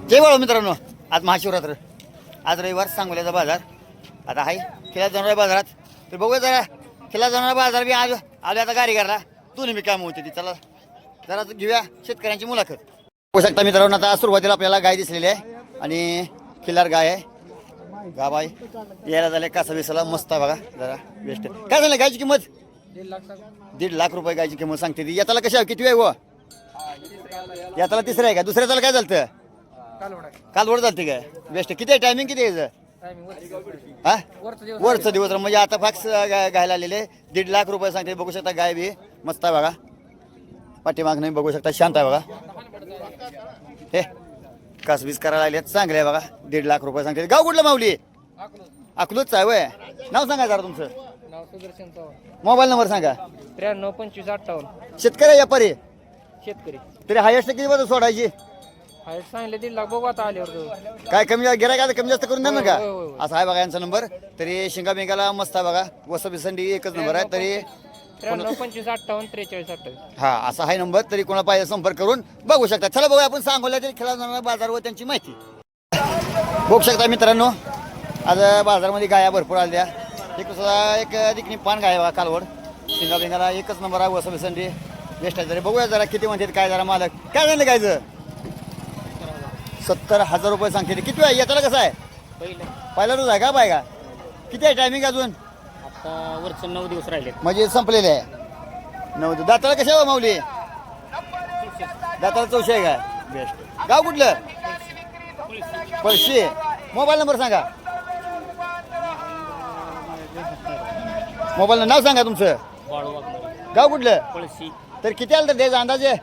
जय बाळू मित्रांनो, आज महाशिवरात्र, आज रविवार, सांगोल्याचा बाजार. आता आहे खिला जाणाऱ्या बाजारात. तर बघूया जरा खिला जाणारा बाजार बी आज आलो आता गाडी घरला. दोन्ही बी कामं होती ती. चला जरा घेऊया शेतकऱ्यांची मुलाखत. बघू शकता मित्रांनो, आता सुरुवातीला आपल्याला गाय दिसलेली आहे आणि खिल्लार गाय आहे. गाव आहे यायला झाले कासा बिसाला मस्त आहे बघा. जरा बेस्ट. काय झालं गायची किंमत? 1.5 लाख रुपये गायची किंमत सांगते ती. याला कशा किती आहे व? याला तिसरं आहे का? दुसऱ्या त्याला काय झालं? कालवड चालते काय? बेस्ट. किती आहे टायमिंग? किती आहे हा? वरचा दिवस म्हणजे आता फाक्स घ्यायला आलेले 1.5 लाख रुपये सांगते. बघू शकता गाय बी मस्त आहे बघा. पाठीमाग नाही बघू शकता, शांत आहे बघा. हे कासबीस करायला लागले चांगले आहे बघा. 1.5 लाख रुपये सांगते. गाव कुठलं माऊली? अकलूच आहे वय. नाव सांगा जरा तुमचं. मोबाईल नंबर सांगा. 93 25 58. शेतकरी व्यापारी शेतकरी. तरी हायस्ट किती बद्दल सोडायची? हाईट सांगितले 1.5 लाख. बघू आता आल्यावर काय कमी गिराय का कमी जास्त करून द्या ना का? होय, होय, होय. असा आहे बघा यांचा नंबर. तरी शिंगा बिंगाला मस्त आहे बघा. वसबी संडी एकच नंबर आहे. तरी 93 25 58 43 28. हा असा आहे नंबर. तरी कोणा पाहिजे संपर्क करून बघू शकता. चला बघूया आपण सांगोल्यातील खेळा जाणारा बाजार व त्यांची माहिती बघू शकता मित्रांनो. आज बाजारामध्ये गाया भरपूर आल्या. एक दिकनी पान गाय बघा कालवड. शिंगा बिंगाला एकच नंबर आहे. वसबी संडी बेस्ट आहे. तरी बघूया जरा किती म्हणतात काय. जरा मालक काय झालं गायचं? 70,000 रुपये सांगते. किती आहे याच्याला? कसं आहे? पहिला रोज आहे का बाय का? किती आहे टायमिंग अजून? आता वरचं 9 दिवस राहिले. म्हणजे संपलेले आहे 9 दिवस. दाताला कशा आहे माऊली? दाताला 400 आहे का? बेस्ट. गाव कुठलं? पळशी. मोबाईल नंबर सांगा. मोबाईल नाव सांगा तुमचं. गाव कुठलं? पळशी. तर किती आलं तर द्यायचा अंदाजे?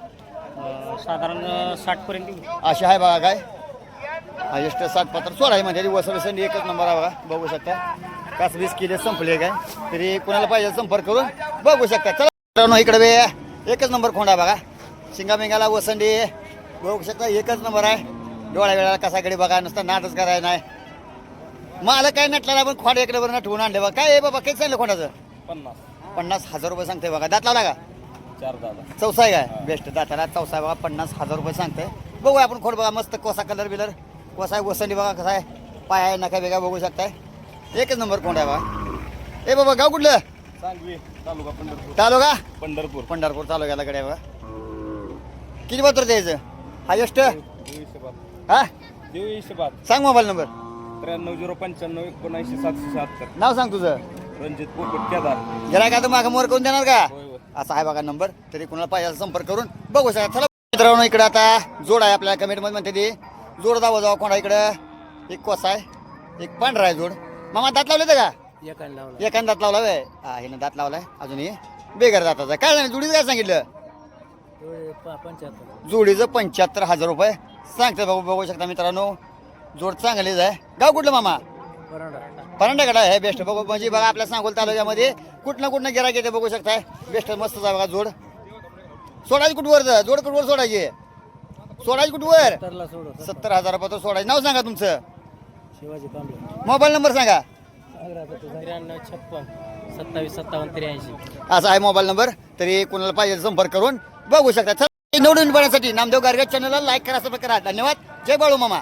साधारण 60 पर्यंत. अशी आहे बघा काय. हायस्ट 60 पात्र 16 आहे म्हणजे वसबी एकच नंबर आहे बघा. बघू शकता कास 20 किलो संपले काय. तरी कोणाला पाहिजे संपर्क करून बघू शकता. चला मित्रांनो, इकडे बे एकच नंबर खोंडा बघा. शिंगा बिंगाला वसंडी बघू शकता एकच नंबर आहे. डोळ्या वेळाला कसाकडे बघा. नुसतं नादच करायला नाही. मला काय नटला ना पण खोंड इकडे बरं नटवून आणले बघा. काय आहे बाबा? काही सांगितलं खोंडाचं? 50,000 रुपये सांगते बघा. दात लावला का? 4 दादा. चौसा आहे काय? बेस्ट. दाताला चौसा आहे बघा. 50,000 रुपये सांगते. बघूया आपण खोड बघा. मस्त कोसा कलर बिलर कोसा आहे. वसंडी बघा कसा आहे. पाय आहे नका वेगळा बघू शकताय. एकच नंबर कोंड आहे बघा. ए बाबा गाव कुठलं? सांगवी तालुका पंढरपूर. तालुका पंढरपूर. पंढरपूर तालुक्याला कडे बघा. किती पत्र द्यायचं? हायस्ट हा सांग मोबाईल नंबर. 93 095 79 776. नाव सांग तुझं. रणजित पोपट केदार. जरा का तर मागं मोर करून देणार का? होय, होय. असा आहे बघा नंबर. तरी कोणाला पाहिजे संपर्क करून बघू शकता. चला मित्रांनो, इकडे आता जोड आहे आपल्याला कमेंट मध्ये म्हणते ती. जोड दावा जावा कोणा इकडं. एक कोसा आहे, एक पांढरा आहे जोड. मामा दात लावले का? एकाने दात लावला वे. हा हिनं दात लावलाय. अजूनही बेगर दाताचा. काय सांगितलं जोडीचं? काय सांगितलं? जोडीचं 75,000 रुपये सांगते बघू. बघू शकता मित्रांनो, जोड चांगलीच आहे. गाव कुठलं मामा? परांडाकडा आहे. बेस्ट. बघू म्हणजे बघा आपल्या सांगोल तालुक्यामध्ये कुठनं गिरायक येते बघू शकताय. बेस्ट मस्त आहे बघा. जोड सोडायची कुठवर? जोड कुठवर सोडायची? सोडायची कुठवर? 70,000 रुपये सोडायची. नाव सांगा तुमचं. शिवाजी कांबळे. मोबाईल नंबर सांगा. 93 56 27 57 83. असा आहे मोबाईल नंबर. तरी कोणाला पाहिजे संपर्क करून बघू शकता. नवनवीन बनण्यासाठी नामदेव गारगे चॅनलला लाईक करा, सबस्क्राईब करा. धन्यवाद. जय बाळू मामा.